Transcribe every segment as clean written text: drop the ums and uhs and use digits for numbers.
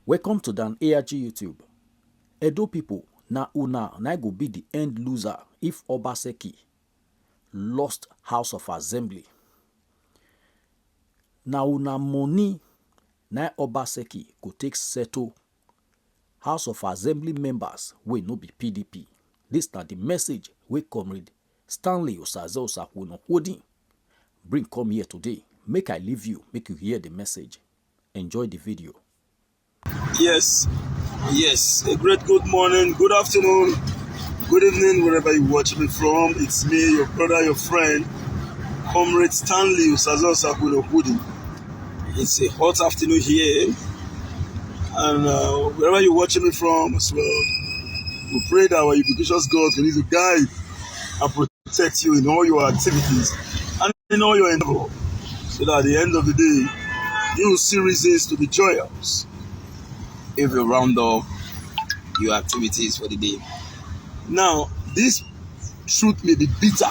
Welcome to Dan ARG YouTube. Edo people, na go be the end loser if Obaseki lost House of Assembly. Na money na Obaseki go take settle House of Assembly members wey no be PDP. This na the message wey Comrade Stanley Osaze-Osakwuno holding bring come here today. Make I leave you, make you hear the message. Enjoy the video. Yes, a great good morning, good afternoon, good evening, wherever you watch me from. It's me, your brother, your friend, Comrade Stanley Osaze-Osakwuno. It's a hot afternoon here, and wherever you're watching me from as well, we pray that our ubiquitous God can to guide and protect you in all your activities and in all your endeavor, so that at the end of the day, you will see reasons to be joyous if you round up your activities for the day. Now, this truth may be bitter,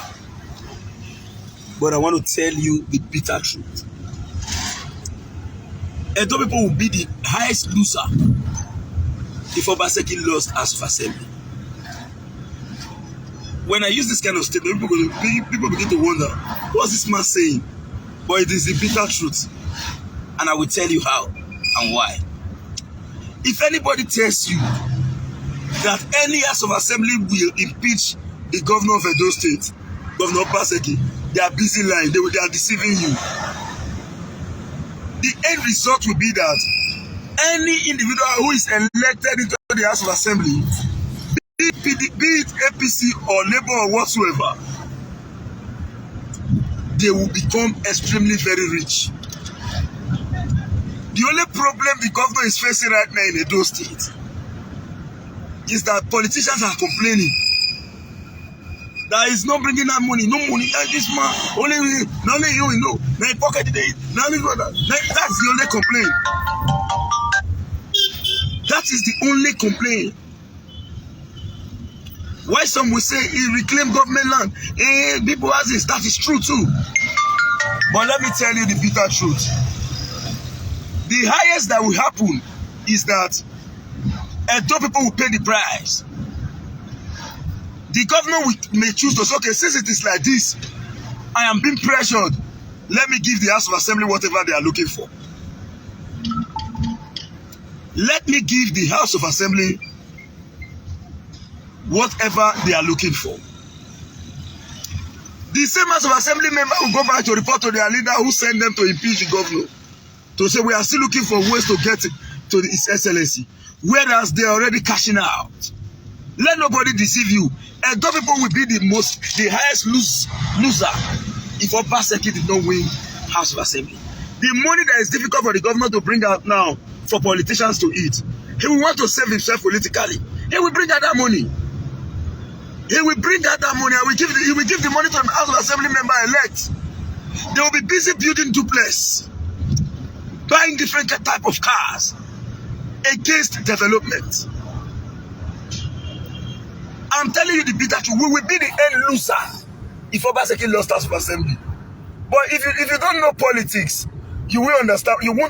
but I want to tell you the bitter truth. Edo people will be the highest loser if Obaseki lost House of Assembly. When I use this kind of statement, people begin to wonder, what's this man saying? But it is the bitter truth, and I will tell you how and why. If anybody tells you that any House of Assembly will impeach the governor of Edo State, Governor Obaseki, they are busy lying. They are deceiving you. The end result will be that any individual who is elected into the House of Assembly, be it APC or Labour or whatsoever, they will become extremely very rich. The only problem the governor is facing right now in Edo State is that politicians are complaining that he's not bringing that money, no money. And this man, only you know, now he pocket it, now that's the only complaint. That is the only complaint. Why some will say he reclaimed government land? People ask this, that is true too. But let me tell you the bitter truth. The highest that will happen is that Edo people will pay the price. The governor may choose to say, okay, since it is like this, I am being pressured, let me give the House of Assembly whatever they are looking for. Let me give the House of Assembly whatever they are looking for. The same House of Assembly member will go back to report to their leader who sent them to impeach the governor, to say we are still looking for ways to get to His Excellency, whereas they are already cashing out. Let nobody deceive you. Edo people will be the highest loser if Obaseki did not win House of Assembly. The money that is difficult for the governor to bring out now for politicians to eat, he will want to save himself politically. He will bring out that money. He will bring out that money and he will give the money to the House of Assembly member elect. They will be busy building duplex, buying different type of cars against development. I'm telling you the bitter truth. We will be the end loser if Obaseki lost House of Assembly. But if you don't know politics, you won't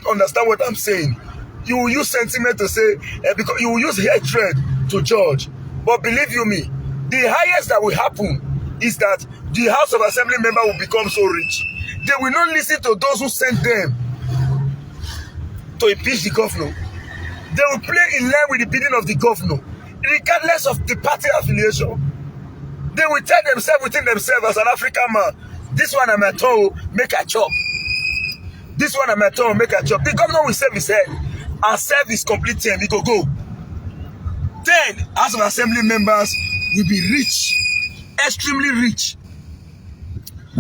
understand what I'm saying. You will use sentiment to say, because you will use hatred to judge. But believe you me, the highest that will happen is that the House of Assembly member will become so rich. They will not listen to those who sent them to impeach the governor. They will play in line with the bidding of the governor, regardless of the party affiliation. They will tell themselves within themselves as an African man, this one I'm at home, make a chop. This one I'm at home, make a chop. The governor will save his head and serve his complete term. He go. Then, House of Assembly members will be rich, extremely rich.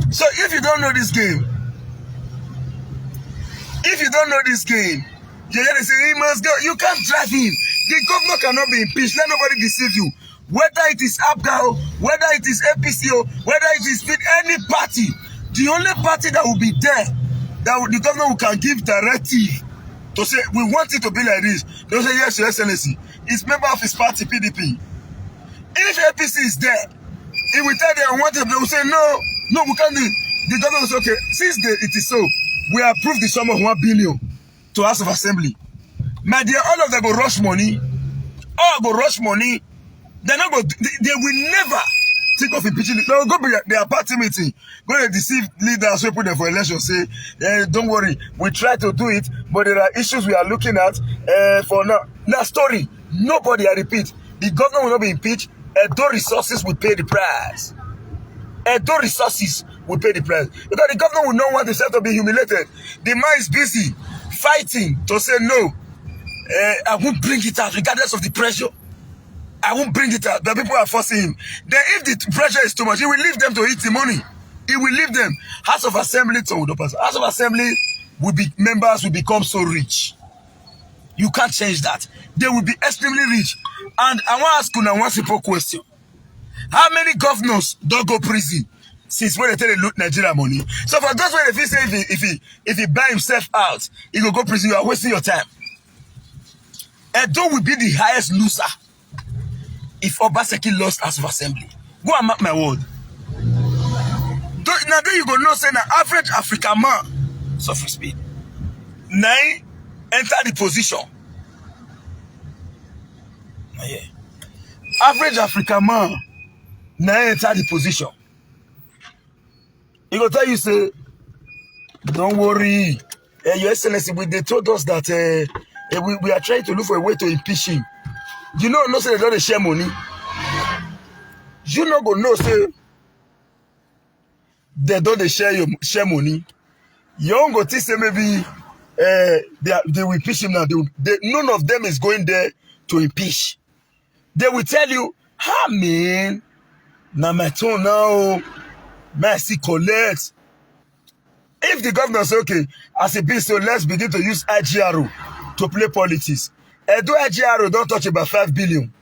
So if you don't know this game, you're going to say, he must go. You can't drive him. The governor cannot be impeached. Let nobody deceive you. Whether it is APGA, whether it is APC, whether it is any party, the only party that will be there, the governor can give directive to say, we want it to be like this. They'll say, yes, Your Excellency. It's member of his party, PDP. If APC is there, he will tell them, I want it. They will say, no, we can't do it. The governor will say, okay, since it is so, we approve the sum of 1 billion to House of Assembly. My dear, all of them go rush money. All go rush money. They're not go. They will never think of impeaching. They will go be their party meeting. Go to deceive leaders who put them for election. Say, don't worry, we try to do it, but there are issues we are looking at. For now, now story. Nobody, I repeat, the governor will not be impeached. Edo resources will pay the price. Edo resources will pay the price because the governor will not want himself to be humiliated. The man is busy fighting to say no. I won't bring it out regardless of the pressure. I won't bring it out. The people are forcing him. Then if the pressure is too much, he will leave them to eat the money. He will leave them. House of Assembly, House of Assembly members will become so rich. You can't change that. They will be extremely rich. And I want to ask you now one simple question. How many governors don't go prison since when they tell they loot Nigeria money? So for those when if he say if he buy himself out, he will go prison, you are wasting your time. Edo will be the highest loser if Obaseki lost House of Assembly. Go and mark my word. Now then you go know say na average African man suffer speed. Now enter the position. Yeah. Average African man now enter the position. He go tell you say, don't worry, Your Excellency, they told us that we are trying to look for a way to impeach him. You know, no say they don't share money. You not go no say they don't share money. You don't go think say maybe they will impeach him now. None of them is going there to impeach. They will tell you, man, now my turn now, mercy collect. If the governor say, okay, as a bit, so let's begin to use IGRO to play politics. Do IGRO don't touch about 5 billion.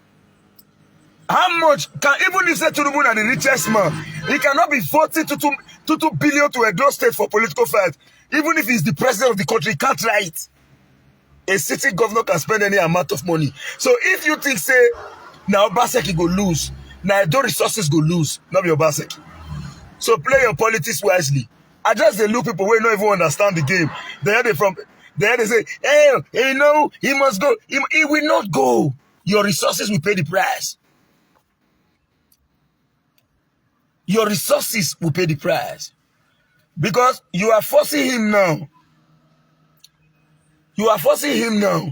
How much can, even if say Tinubu are the richest man, he cannot be 40 to 2 billion to Edo State for political fight. Even if he's the president of the country, he can't write. A sitting governor can spend any amount of money. So if you think, say, now Obaseki go lose, now Edo resources go lose, not be Obaseki. So play your politics wisely. I just they look people who don't even understand the game. They say, hey, you know, he must go. He will not go. Your resources will pay the price. Your resources will pay the price. Because you are forcing him now. You are forcing him now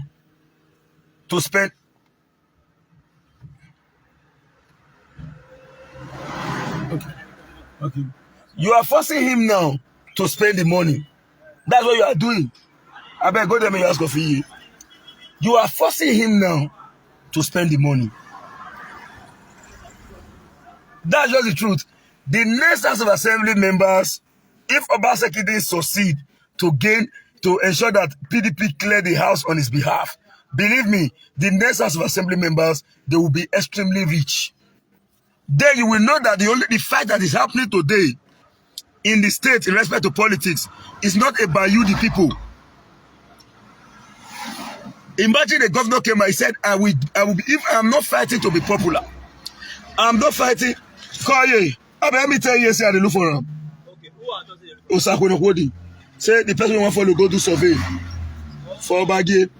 to spend. Okay. You are forcing him now to spend the money. That's what you are doing. I better go there and ask for you. You are forcing him now to spend the money. That's just the truth. The next House of Assembly members, if Obaseki didn't succeed to ensure that PDP cleared the house on his behalf, believe me, the next House of Assembly members, they will be extremely rich. Then you will know that the fight that is happening today in the state in respect to politics is not about you, the people. Imagine the governor came and he said, I will be, if I'm not fighting to be popular, I'm not fighting. Call you. Let me tell you, say I look for him. Okay, who are those? Say the person who want to go do survey for Obagi.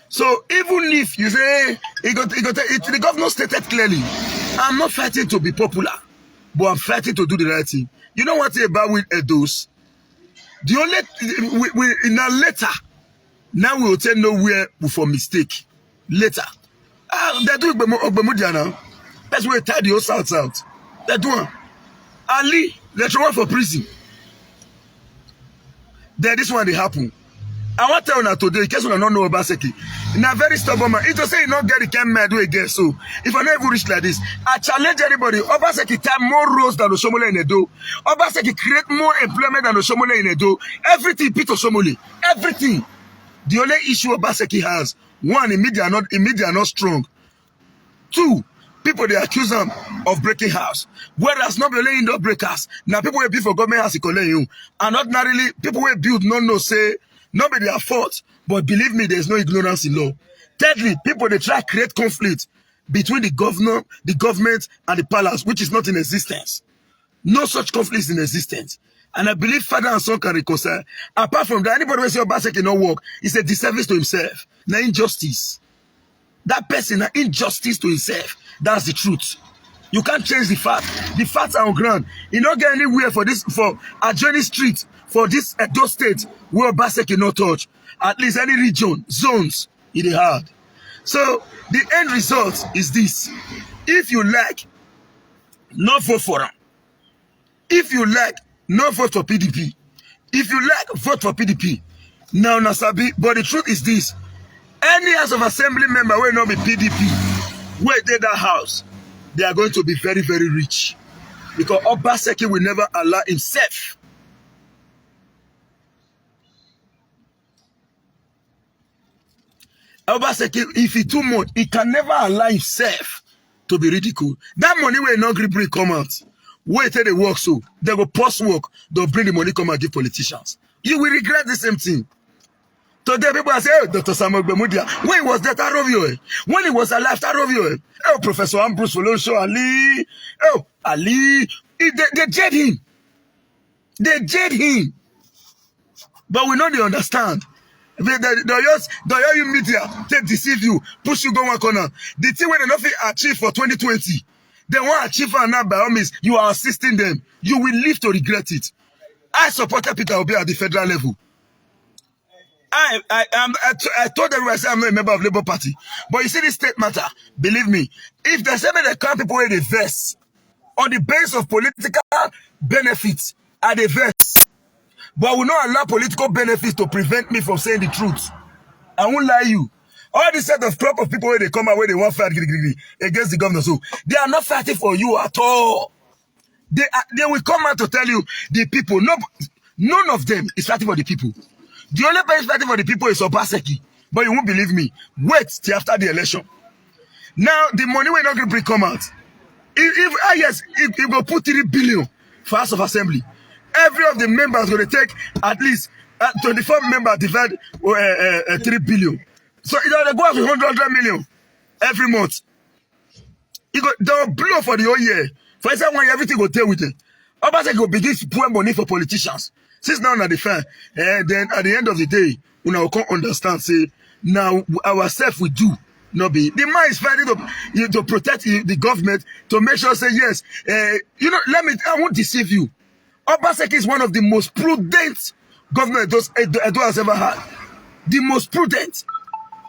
So even if you say the governor stated clearly, I'm not fighting to be popular, but I'm fighting to do the right thing. You know what about with Edos? The only now later, now we will tell nowhere for mistake. Later, they do Ogbemudia now. That's where they tie the whole South out. They do one. Ali, they throw one for prison. Then this one they happen. I want to tell you today, in case you don't know Obaseki, in a very stubborn man, it just say you not get the can mad way again. So if I never reach like this, I challenge anybody. Obaseki time more roads than Oshomole in Edo. Obaseki create more employment than Oshomole in Edo. Everything Peter Oshomole. Everything. The only issue Obaseki has, one, in media are not strong. Two, people they accuse them of breaking house. Whereas not only in the breakers, now people will be for government house you. And ordinarily, people will build no say. Nobody at fault, but believe me, there's no ignorance in law. Thirdly, people they try to create conflict between the governor, the government, and the palace, which is not in existence. No such conflict is in existence. And I believe father and son can reconcile. Apart from that, anybody who say Obaseki cannot work is a disservice to himself. Now injustice. That person, an injustice to himself. That's the truth. You can't change the fact. The facts are on ground. You don't get anywhere for this, for adjoining street, for this Edo state where Obaseki cannot touch. At least any region, zones, it is hard. So the end result is this. If you like, not vote for them. If you like, not vote for PDP. If you like, vote for PDP. Now, Nasabi, but the truth is this. Any House of Assembly member will not be PDP. Where they that house, they are going to be very, very rich. Because Obaseki will never allow himself. Obaseki, if he too much, he can never allow himself to be ridiculed. That money will not bring come out. Wait till they work so. They go post work. They'll bring the money come and give politicians. You will regret the same thing. Today people say, oh, Dr. Samuel Bemudia, when he was dead, when he was alive, oh, Professor Ambrose Folosho Ali, oh, Ali, they jailed him. They jailed him. But we know they understand. The media, they deceive you, push you go one corner. The thing when they nothing achieve for 2020, they want to achieve for now by all means, you are assisting them. You will live to regret it. I supported Peter Obi at the federal level. I told everyone I said I'm not a member of Labour Party. But you see this state matter, believe me, if they say that they can't people where they verse on the basis of political benefits at the verse, but I will not allow political benefits to prevent me from saying the truth. I won't lie you. All this set of crop of people where they come out where they want to fight against the governor, so they are not fighting for you at all. They will come out to tell you the people. No, none of them is fighting for the people. The only person fighting for the people is Obaseki. But you won't believe me. Wait till after the election. Now, the money will not going to come out. If you go put 3 billion for House of Assembly, every of the members going to take at least 24 members divide 3 billion. So they go out with 100 million every month. They'll blow for the whole year. For example, everything will deal with it. Obaseki will begin to pour money for politicians. Since now na the fair, then at the end of the day, we now can't understand. Say now ourselves we do not be. The man is fighting to protect the government to make sure say yes. You know, I won't deceive you. Obaseki is one of the most prudent government Edo has ever had. The most prudent.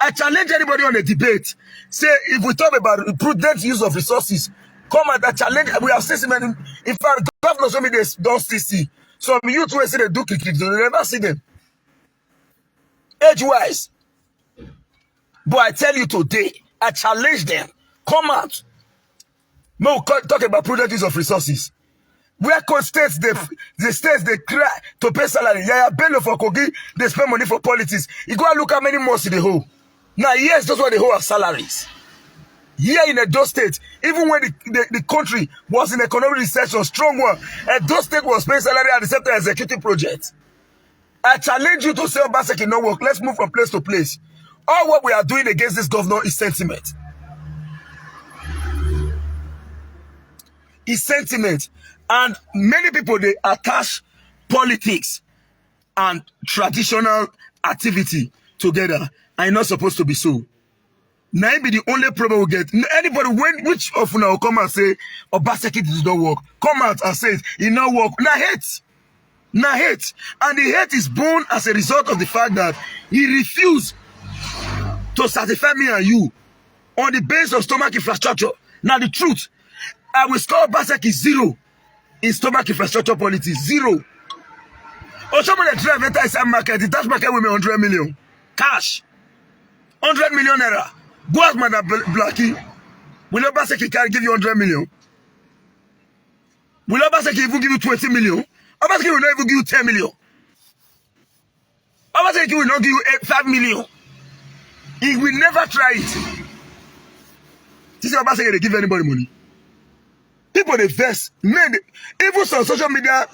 I challenge anybody on a debate. Say if we talk about prudent use of resources, come and I challenge. We have seen many. In fact, governors told me they don't still see. Some youth will say they do click, they never see them. Age-wise. But I tell you today, I challenge them. Come out. No, talk about prudent use of resources. Where states, the states, they cry to pay salary. Yeah, bello for Kogi, they spend money for politics. You go and look how many months they hold. Now, yes, that's what they hold as salaries. Here in Edo State, even when the country was in economic recession, strong one, Edo State was paying salary at the same time executing project. I challenge you to say Obaseki no work. Let's move from place to place. All what we are doing against this governor is sentiment. It's sentiment. And many people, they attach politics and traditional activity together. And it's not supposed to be so. Now be the only problem we get. Anybody, which of you will come and say, Obaseki did not work, come out and say it not work. Now hate. Now hate. And the hate is born as a result of the fact that he refused to certify me and you on the basis of stomach infrastructure. Now the truth, I will score Obaseki 0 in stomach infrastructure policy. 0. Or somebody drive enter inside market, the tax market will be 100 million. Cash. 100 million naira. Go ask Madam Blackie. Will Obaseki can give you 100 million? Will Obaseki even give you 20 million? Obaseki will not even give you 10 million. Obaseki will not give you 5 million. He will never try it. This is Obaseki they give anybody money. People they vex. Men, even some social media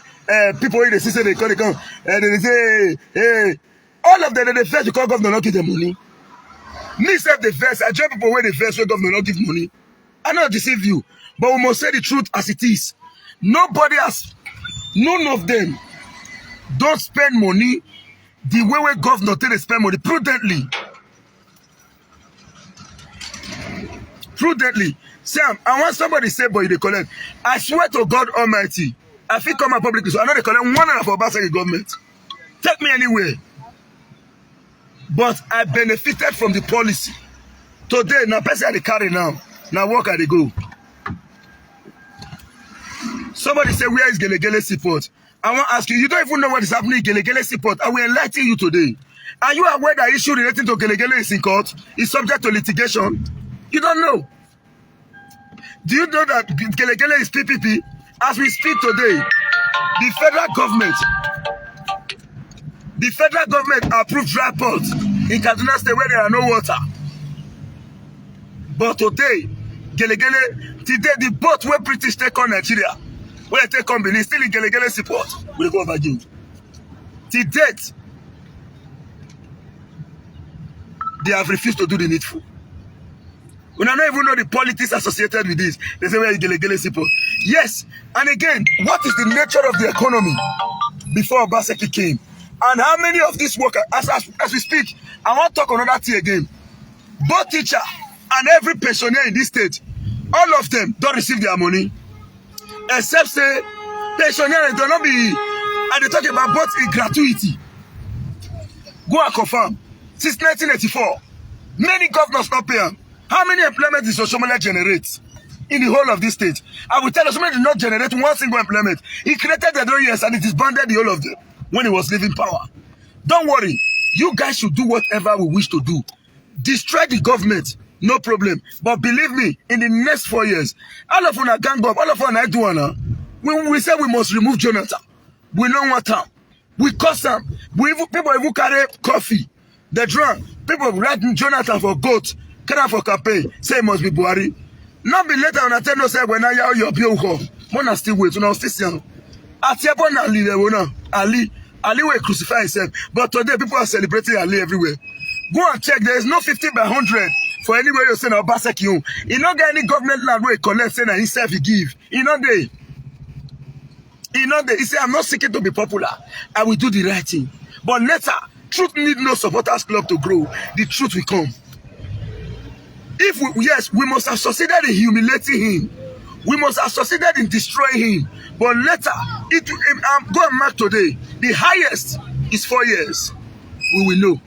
people they say they come, they say, hey, all of them they vex because government not give them money. Me self the verse. I join people where the verse where government not give money. I not deceive you, but we must say the truth as it is. Nobody has, none of them Don't spend money the way governor take dey spend money prudently. Prudently. Sam, I want somebody say, but you dey collect. I swear to God Almighty, I fit come out publicly, so I know they collect $1 for Obaseki government. Take me anywhere. But I benefited from the policy. Today, now person I dey carry now. Now work I dey go. Somebody say, where is Gelegele support? I want to ask you, you don't even know what is happening in Gelegele support. I will enlighten you today. Are you aware that issue relating to Gelegele is in court? Is subject to litigation? You don't know. Do you know that Gelegele is PPP? As we speak today, the federal government approved dry ports in Kaduna State where there are no water. But today, Gelegele, today the boat where British take on Nigeria, where they take on Benin, still in Gelegele support, will go over June. To date, they have refused to do the needful. We don't even know the politics associated with this. They say, where is Gelegele support? Yes, and again, what is the nature of the economy before Obaseki came? And how many of these workers, as we speak, I want to talk another thing again. Both teacher and every pensioner in this state, all of them don't receive their money. Except say, pensioners do not be, and they talk about both in gratuity. Go and confirm. Since 1984, many governors not pay them. How many employment did Oshiomhole generate in the whole of this state? I will tell you, Oshiomhole did not generate one single employment. He created the 3 years and it disbanded the whole of them when he was leaving power. Don't worry. You guys should do whatever we wish to do. Destroy the government, no problem. But believe me, in the next 4 years, all of us gang up, all of us do one. When we say we must remove Jonathan, we don't want him. We curse him. People even carry coffee. They drunk. People write Jonathan for goat. For campaign, say it must be Buhari. Not be later on I tell no say when I hear your bill come. Mona still wait, now still see. Atiabon Ali will crucify himself. But today people are celebrating Ali everywhere. Go and check. There is no 50 by 100 for anywhere you say na Obaseki you. He not get any government land where he collect say na himself he give. He not there. He say I'm not seeking to be popular. I will do the right thing. But later, truth need no supporters club to grow. The truth will come. If we must have succeeded in humiliating him. We must have succeeded in destroying him. But later, go and mark today. The highest is 4 years. We will know.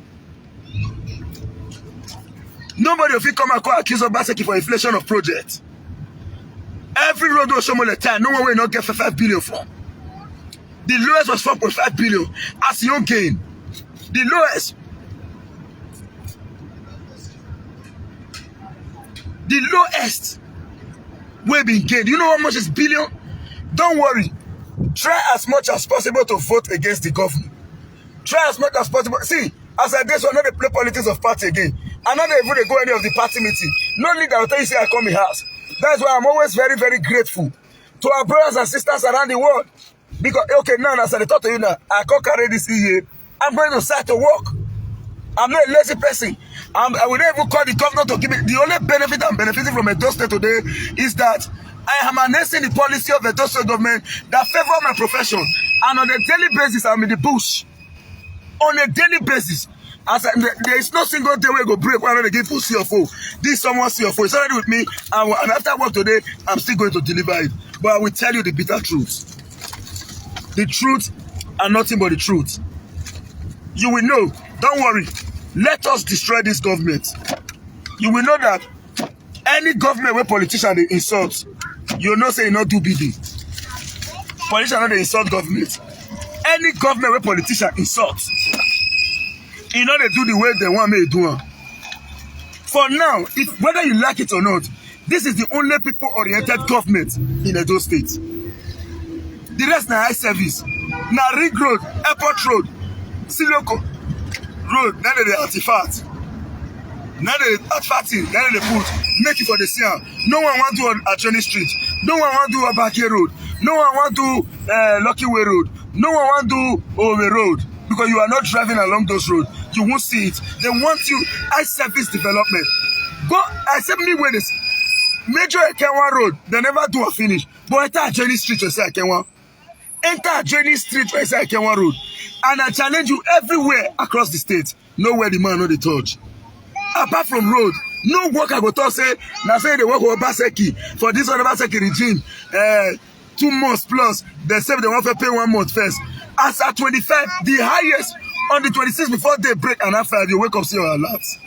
Nobody will come and call accuse Obaseki for inflation of projects. Every road was Oshiomhole time. No one will not get 5 billion from. The lowest was 4.5 billion as your gain. The lowest. The lowest will be gained. You know how much is billion? Don't worry. Try as much as possible to vote against the government. Try as much as possible. See, as I did, so I know they play politics of party again. I know they even go any of the party meeting. No need that will tell you say I come in house. That's why I'm always very, very grateful to our brothers and sisters around the world. Because okay, now as I talk to you now, I can't carry this here. I'm going to start to work. I'm not a lazy person. I will not even call the governor to give me. The only benefit I'm benefiting from Edo State today is that I am announcing the policy of the Edo State government that favor my profession. And on a daily basis, I'm in the bush. On a daily basis. There is no single day where I go break when I give full CFO. This someone CFO. It's already with me. And after work today, I'm still going to deliver it. But I will tell you the bitter truth. The truth and nothing but the truth. You will know. Don't worry. Let us destroy this government. You will know that any government where politicians they insult, you know say you not do BD. Politicians not they insult government. Any government where politicians insult, you know they do the way they want me to do. For now, if whether you like it or not, this is the only people-oriented government in Edo State. The rest na high service. Na Ring Road, Airport Road, Siloko Road, now they artifact. Now they artifacting, now they put, make it for the sea. No one want to do Attorney Street. No one want to do Abake Road. No one want to do Lucky Way Road. No one want to do Owe Road. Because you are not driving along those roads. You won't see it. They want you high service development. Go, I said me where this major Ekenwa Road, they never do a finish. But I tell Attorney Street, you say Ekenwa. enter a draining street for inside Kenwa Road, and I challenge you everywhere across the state. Nowhere the man no dey touch. Apart from road, no worker go talk say na say they work with Obaseki for this other Obaseki regime. 2 months plus, they say they want to pay 1 month first. As at 25, the highest on the 26th before they break, and after you wake up see your alerts.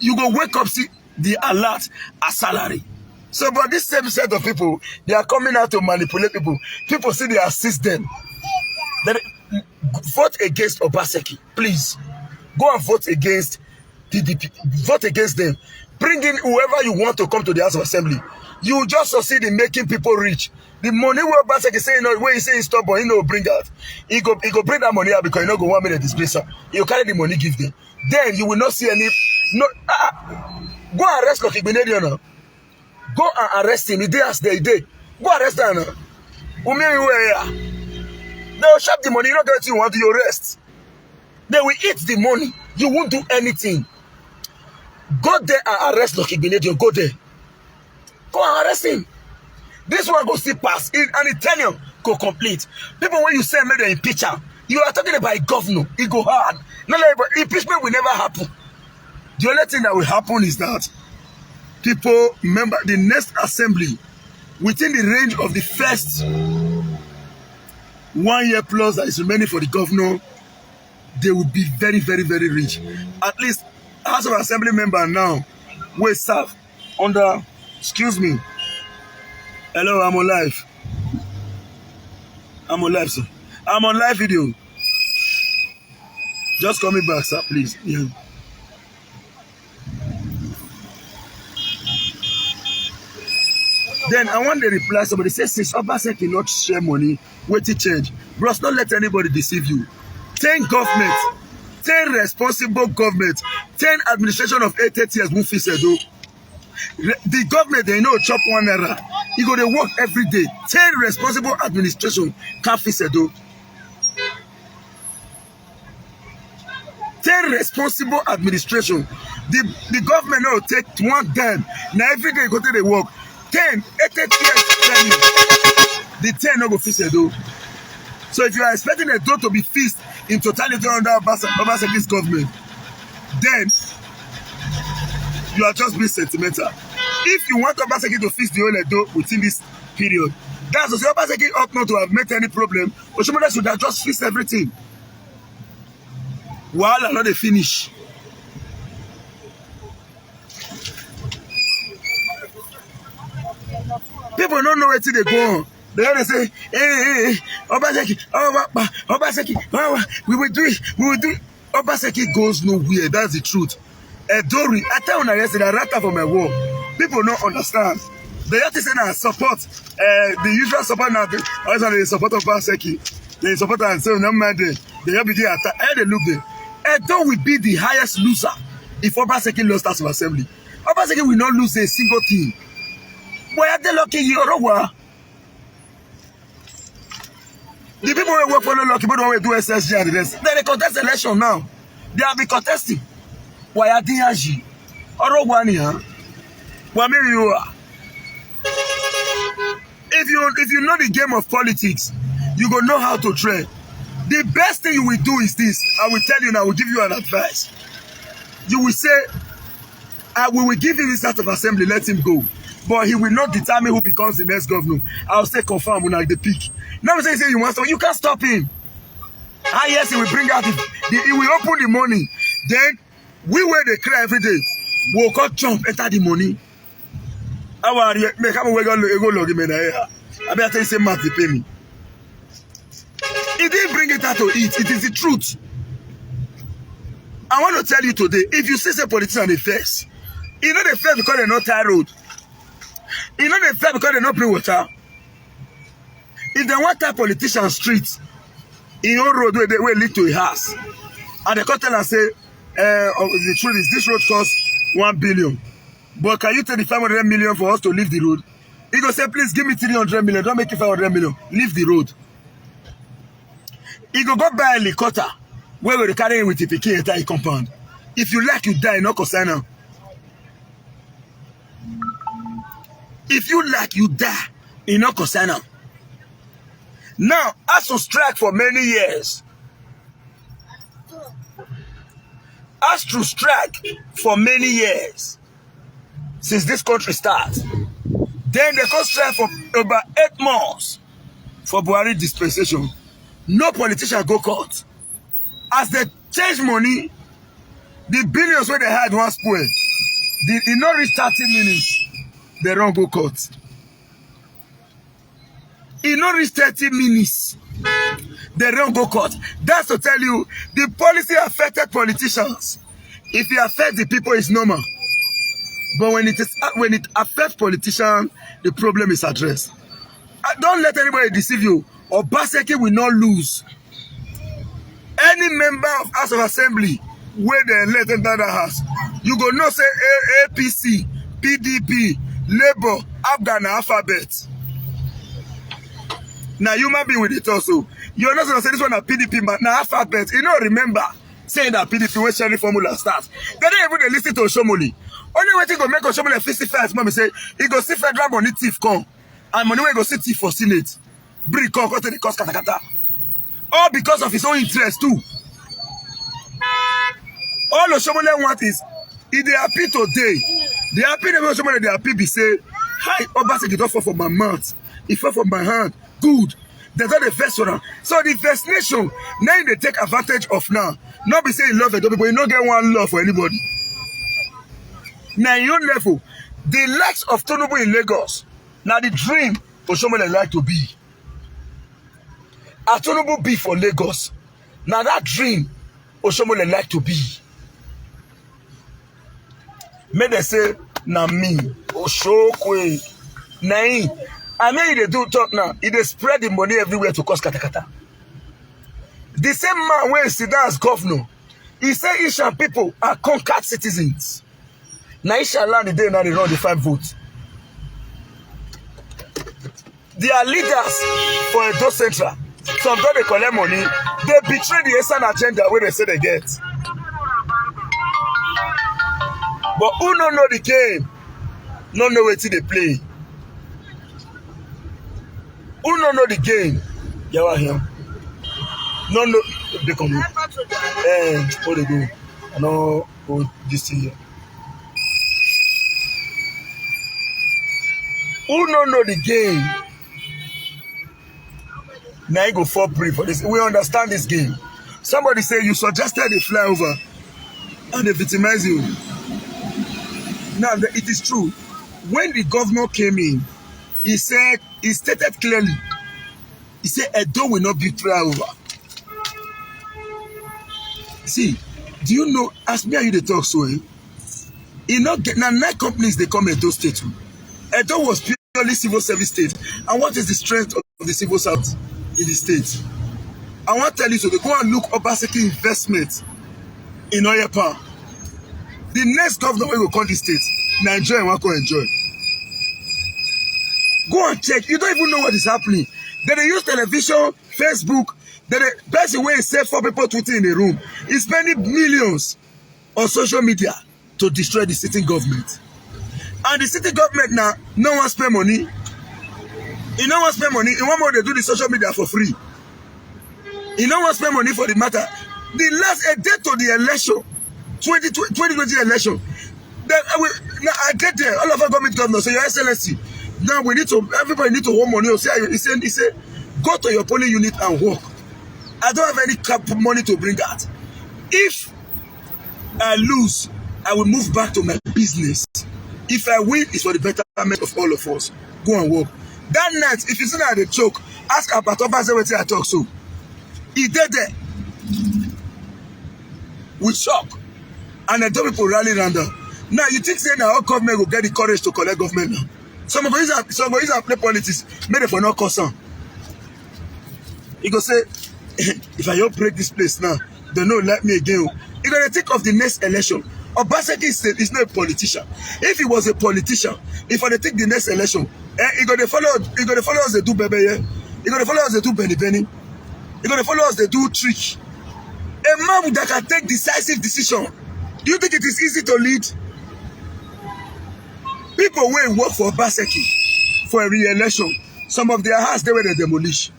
You go wake up see the alert as salary. So, but this same set of people, they are coming out to manipulate people. People see they assist them. Then vote against Obaseki, please. Go and vote against PDP. Vote against them. Bring in whoever you want to come to the House of Assembly. You just succeed in making people rich. The money where Obaseki say, when he say he's stubborn, he no bring out. He go bring that money out because he no go 1 minute displace. You carry the money, give them. Then you will not see any. No, go and arrest Lucky Benedict now. Go and arrest him. He did as they did. Go arrest him now. They will shop the money. You don't get what you want to your arrest. They will eat the money. You won't do anything. Go there and arrest Lucky Benedict. Go there. Go and arrest him. This one go still pass. And the tenure go complete. People, when you say maybe they impeach him, you are talking about a governor. It go hard. No, but impeachment will never happen. The only thing that will happen is that people, remember, the next assembly, within the range of the first 1 year plus that is remaining for the governor, they will be very, very, very rich. At least, House of Assembly member now will serve under, excuse me. Hello, I'm on live. I'm on live, sir. I'm on live video. Just call me back, sir, please. Yeah. Then I want to reply somebody says, since Obaseki cannot share money, wait to change. Bros, don't let anybody deceive you. 10 government, 10 responsible government, 10 administration of 8 years won't fix it though. The government, they know chop 1 naira. You go to work every day. 10 responsible administration can't fix it though. 10 responsible administration. The government will take 1 time. Now every day go to the work. 10, 8 years, 10 years. The 10 no go fix it though. So if you are expecting a door to be fixed in totality under Obaseki's government, then you are just being sentimental. If you want Obaseki to fix the whole door within this period, that's to say Obaseki ought not to have made any problem. Oshimole should have just fixed everything. While not they finish. People don't know where they go on. They always say, hey, Obaseki, Obaseki, we will do it, we will do it. Obaseki goes nowhere, that's the truth. Dori, I tell you yesterday, I write for my wall. People don't understand. They have to say now support, the usual support now, also they support Obaseki. They support and say, no matter, they have to be there, they look there. Edo will be the highest loser if Obaseki lost House of Assembly. Obaseki will not lose a single thing. Why are they lucky you or what? The people who work for no lucky, but don't do SSG and the rest. Then they contest election now. They have been contesting. Why are they aging? Or what? What maybe you are? If you know the game of politics, you go know how to trade. The best thing you will do is this. I will tell you now, I will give you an advice. You will say, we will give him this House of Assembly, let him go. But he will not determine who becomes the next governor. I'll say confirm when I the pick. Now say you want to, you can't stop him. Yes, he will bring out he will open the money. Then we where they cry every day. We'll go jump enter the money. How are you? Make up a way go log him in here. I better say Matt they pay me. He didn't bring it out to eat. It is the truth. I want to tell you today, if you see a politician they face, you know they face because they're not tie road. You know they face because they not bring water. If they want that politician streets, in your road where they will lead to a house, and they come tell and say, the truth is this road costs 1 billion. But can you take the 500 million for us to leave the road? He go say, please give me 300 million. Don't make it 500 million. Leave the road. He go buy a helicopter where we carry him with the pikin entire compound. If you like, you die, no concern now. If you like, you die. You no concern am. Now, as to strike for many years. As to strike for many years. Since this country starts. Then they can strike for about 8 months. For Buhari dispensation. No politician go court. As they change money, the billions where they had one spoil. They not reach 30 minutes. They don't go court. It not reach 30 minutes. They don't go court. That's to tell you, the policy affected politicians. If it affects the people, it's normal. But when it affects politicians, the problem is addressed. Don't let anybody deceive you. Obaseki will not lose. Any member of House of Assembly where they let enter the house, you go no say APC, PDP, Labour, Afghan alphabet. Now you might be with it also. You're not going to say this one a PDP, but now alphabet. You know, remember saying that PDP when sharing formula starts. They don't even listen to Oshomole. Only way to go make Oshomole 55, mommy say he go see federal money thief come, and money way go see thief for Senate. Bring come to the cost kata. All because of his own interest too. All Oshomole want is if they happy today, they happy the Oshomole they happy be say, hi, Obaseki don't fall from my mouth, it fell from my hand. Good. There's not a first one. So the first nation, now they take advantage of now. Not be saying love people, you don't get one love for anybody. Now your level, the likes of Tinubu in Lagos, now the dream Oshomole like to be. A Tinubu be for Lagos. Now that dream Oshomole like to be. May they say, na me, Oshokwe, na I mean, they do talk now. They spread the money everywhere to cause katakata. The same man when he sit down as governor, he say Ishan people are conquered citizens. Now Ishan land the day now they run the 5 votes. They are leaders for Edo Central. Sometimes they collect money. They betray the Eastern agenda where they say they get. But who don't know the game? No know where they play. Who don't know the game? You are here. No, they come here. What they do? I know this thing here. Who don't know the game? Now you go for brief for this. We understand this game. Somebody say you suggested a flyover and they victimize you. Now it is true. When the governor came in, he stated clearly, he said, Edo will not be flyover. See, do you know, as me and you they talk so, you know, now 9 companies they come Edo State. Edo was purely civil service state. And what is the strength of the civil service in the state? I want to tell you so, they go and look Obaseki investment in oil power. The next governor will come to the state, Nigeria will go enjoy. Go and check. You don't even know what is happening. Then they use television, Facebook. Then the person where he said 4 people tweeting in the room is spending millions on social media to destroy the sitting government. And the sitting government now, no one spend money. You no one spend money. In one more they do the social media for free. You no one spend money for the matter. The last a day to the election, 2020 election. Then I get there. All of our governors say, Your Excellency. Now we need to, everybody need to hold money. He said, go to your polling unit and work. I don't have any cap money to bring out. If I lose, I will move back to my business. If I win, it's for the betterment of all of us. Go and work. That night, if you see that they choke, ask about what I talk so. He did there. With shock. And the people rally around them. Now you think saying that our government will get the courage to collect government now? Some of these are play politics, made it for no concern. He go say, if I don't break this place now, they don't let me again. He gonna think of the next election. Obaseki is not a politician. If he was a politician, if I take the next election, he gonna follow us they do bebe here. He gonna follow us they do benny. He gonna follow us they do trick. A man that can take decisive decision. Do you think it is easy to lead? People will work for Obaseki. for a re-election. Some of their houses, they were the demolition.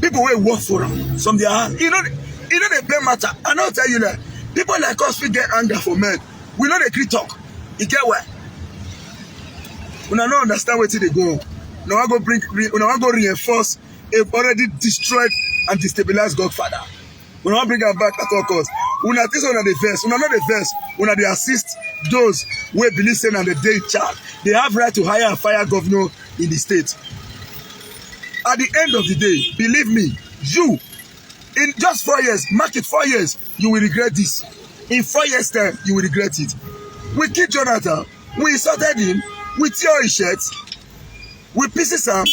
People will work for them. Some of their houses. You know the blame matter. And I'll tell you that people like us, we get anger for men. We know they agree talk. You get what? When I don't understand where they go. Now I go reinforce a already destroyed and destabilized Godfather. We don't bring them back at all costs. Una this one are the verse. Una not the verse. Una they assist those who believe saying and the day child. They have right to hire and fire governor in the state. At the end of the day, believe me, you in just 4 years, mark it 4 years, you will regret this. In 4 years' time, you will regret it. We killed Jonathan. We insulted him. We tear his shirt. We pieces him.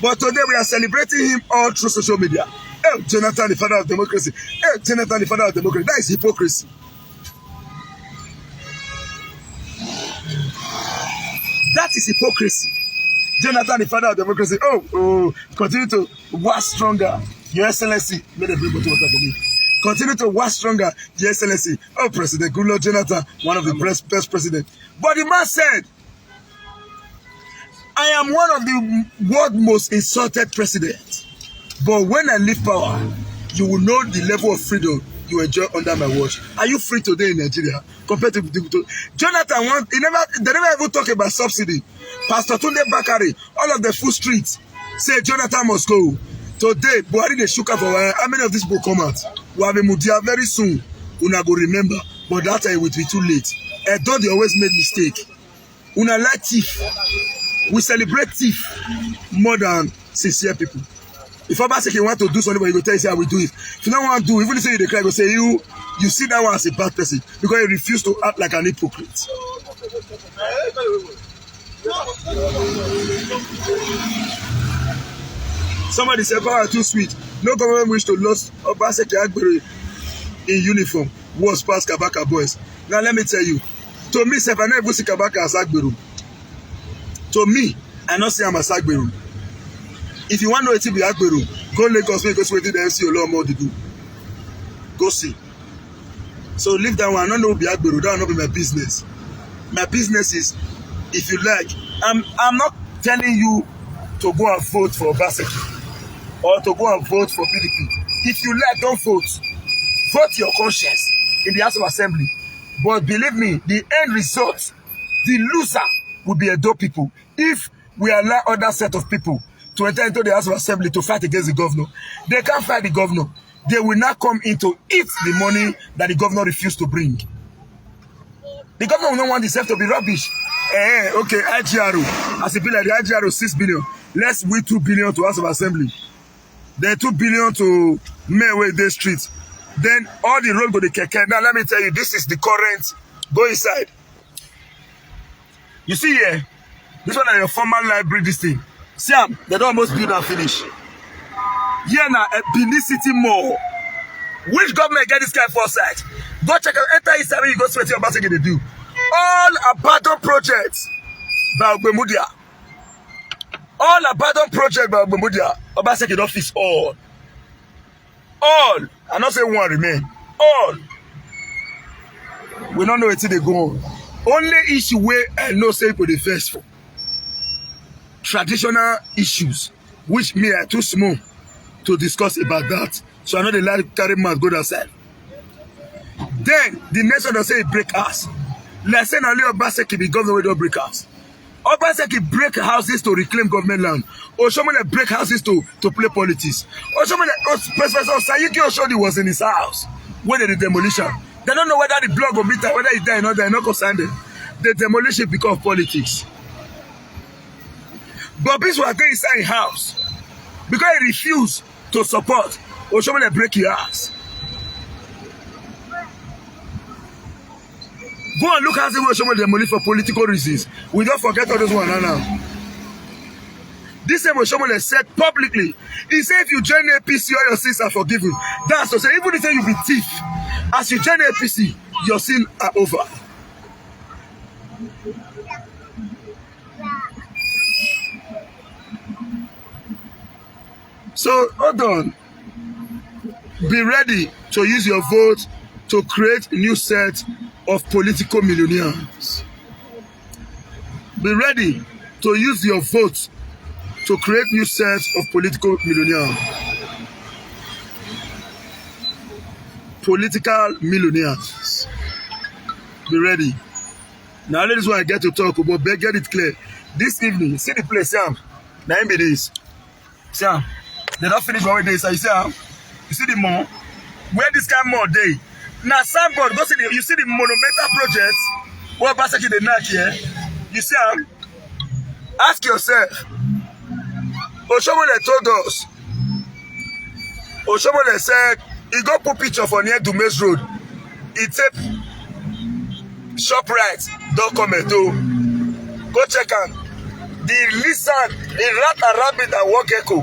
But today we are celebrating him all through social media. Oh, Jonathan, the father of democracy. Oh, Jonathan, the father of democracy. That is hypocrisy. That is hypocrisy. Jonathan, the father of democracy. Oh, continue to wax stronger. Your Excellency. May the bring water for me. Continue to wax stronger. Your Excellency. Oh, President Goodluck Jonathan, one of the best presidents. But the man said, I am one of the world's most insulted presidents. But when I leave power, you will know the level of freedom you enjoy under my watch. Are you free today in Nigeria compared to Jonathan? They never even talk about subsidy. Pastor Tunde Bakari, all of the full streets say Jonathan must go. Today, Buhari they shook up for how many of these will come out? We have a Mudia very soon. Una go remember, but that time it will be too late. And though they always make mistake. Una like thief. We celebrate thief more than sincere people. If Obaseki want to do something, he will tell you, say, I will do it. If you don't want to do, even if you cry, he will say, you see that one as a bad person because you refuse to act like an hypocrite. Somebody said, power too sweet. No government wish to lose Obaseki Agbero in uniform. Was past Kabaka boys. Now let me tell you, to me, I never see Kabaka as Agbero. To me, I not see him as Agbero. If you want to know it, be Agbero, go Lagos, go see what the MC Olomo to do. Go see. So leave that one. I don't know be Agbero. That will not be my business. My business is, if you like, I'm not telling you to go and vote for Obaseki or to go and vote for PDP. If you like, don't vote. Vote your conscience in the House of Assembly. But believe me, the end result, the loser will be Edo people. If we allow other set of people to enter into the House of Assembly to fight against the governor, they can't fight the governor. They will not come in to eat the money that the governor refused to bring. The governor will not want himself to be rubbish. Okay, IGRO. As a bill like the IGRO 6 billion. Let's win 2 billion to House of Assembly. Then 2 billion to Mayway Day Street. Then all the road go to Keke. Now let me tell you, this is the current. Go inside. You see here, this one is your former library, this thing. See them, they don't almost build and finish. Here now, a Benin City Mall. Which government get this kind of foresight? Go check out, enter inside when you go sweat your basket they do. All abandoned projects by Ogbemudia. All abandoned projects by Ogbemudia. Obaseki don't fix all. All. I not say one remain. All. We don't know until they go on. Only issue where I know say people dey first for. Traditional issues, which me are too small to discuss about that. So I know they like carry mouth go outside. Then the next one they say break house. Let's say now Obaseki be governor wey don break house. Obaseki break houses to reclaim government land. Oshomole break houses to play politics. Oshomole Professor Sayiki Oshodi was in his house when they did demolition. They don't know whether the block will beat whether he die or not, they're not concerned. The demolition because of politics. But this was going inside his house because he refused to support Oshomole break your house. Go and look at the way Oshomole demolish for political reasons. We don't forget all those ones now. This same Oshomole said publicly, he said if you join APC, all your sins are forgiven. That's to say, even if you be thief, as you join APC, your sins are over. So, hold on. Be ready to use your vote to create a new set of political millionaires. Be ready to use your vote to create new sets of political millionaires. Political millionaires. Be ready. Now, this is why I get to talk about, but get it clear. This evening, see the place, Sam. Now, be this. Sam, they don't finish what they say. You see, you see the mall? Where this kind of mall day? Now, Sam, God, go see the, you see the monumental projects where Obaseki they knock here. You see, ask yourself. Oshomole told us. Oshomole said, he go put picture for near Dumes Road. It's a ShopRite. Don't comment though. Go check am. The lizard, the rat and rabbit and walk echo.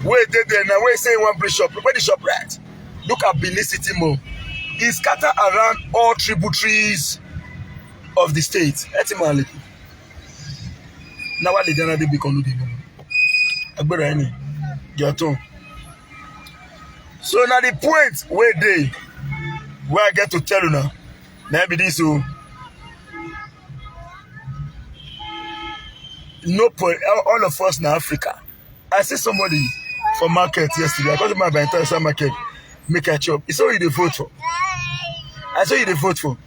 Where they there now? Where say one place shop? Where the ShopRite? Look at Benin City Mall. It's scattered around all tributaries of the state. Etimali. Now what the Ghana they become the Agbera any. Your turn. So now the point where I get to tell you now. Now be this so. No point. All of us in Africa. I see somebody from market yesterday. I got to my entire market. Make a chop. He saw you the vote for. I saw you the vote for.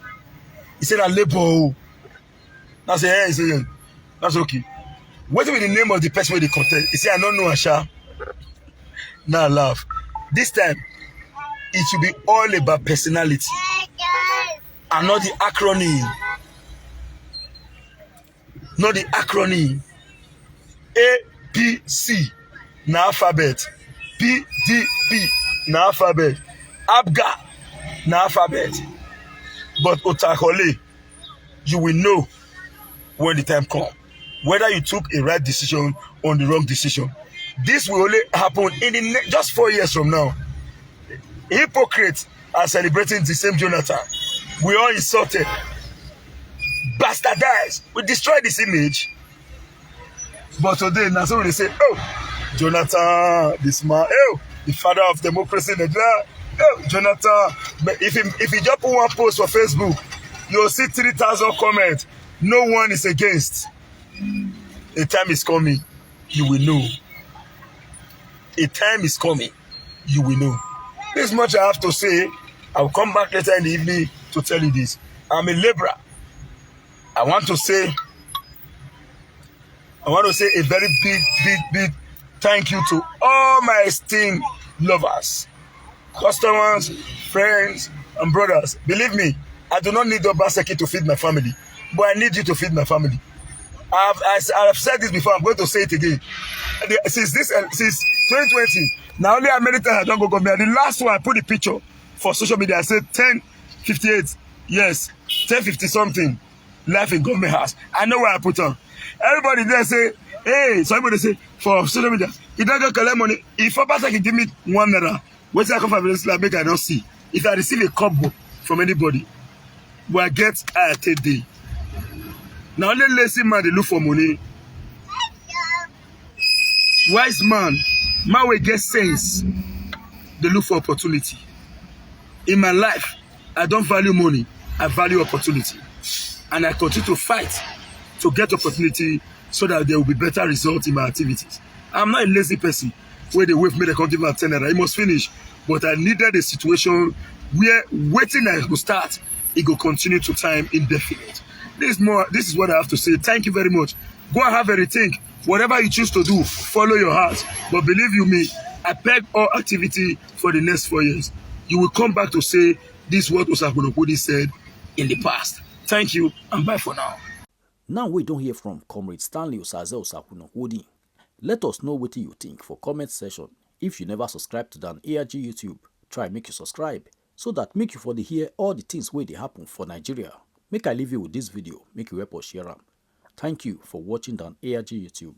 He said I labor. I said, hey, he said, yeah. That's okay. What will be the name of the person where they contest? He said, I don't know, Asha. Now laugh. This time, it should be all about personality and not the acronym. Not the acronym. A, B, C, na alphabet. P, D, P, na alphabet. Abga, na alphabet. But Otakole, you will know when the time comes whether you took a right decision or the wrong decision. This will only happen in the just 4 years from now. Hypocrites are celebrating the same Jonathan. We all insulted, bastardized. We destroyed this image. But today, now somebody say, oh, Jonathan, this man, oh, the father of democracy in Nigeria, oh, Jonathan. But if he just put one post for Facebook, you'll see 3,000 comments. No one is against. A time is coming, you will know. A time is coming, you will know. This much I have to say. I'll come back later in the evening to tell you this. I'm a laborer. I want to say a very big thank you to all my esteemed lovers, customers, friends, and brothers. Believe me, I do not need Obaseki to feed my family, but I need you to feed my family. I've said this before. I'm going to say it again. Since 2020, now only America I don't go government. The last one I put the picture for social media. I said 10:58. Yes, 10:50 something. Life in government house. I know where I put on. Everybody there say, hey, somebody say for social media, he don't go collect money. If a person can give me $1, what's I come from like make I don't see. If I receive a combo from anybody, will I get a day? Now only lazy man they look for money. Wise man will get sense. They look for opportunity. In my life, I don't value money. I value opportunity. And I continue to fight to get opportunity so that there will be better results in my activities. I'm not a lazy person where they wait for me to continue to attend. It must finish. But I needed a situation where waiting I will start, it will continue to time indefinite. This is what I have to say. Thank you very much. Go and have a rethink. Whatever you choose to do, follow your heart. But believe you me, I peg all activity for the next 4 years. You will come back to say this is what Osakunokudi said in the past. Thank you and bye for now. Now we don't hear from Comrade Stanley Osaze Osakunokudi. Let us know what you think for comment section. If you never subscribe to Dan ARG YouTube, try make you subscribe so that make you for the hear all the things where they happen for Nigeria. Make I leave you with this video, make you help us share them. Thank you for watching Dan ARG YouTube.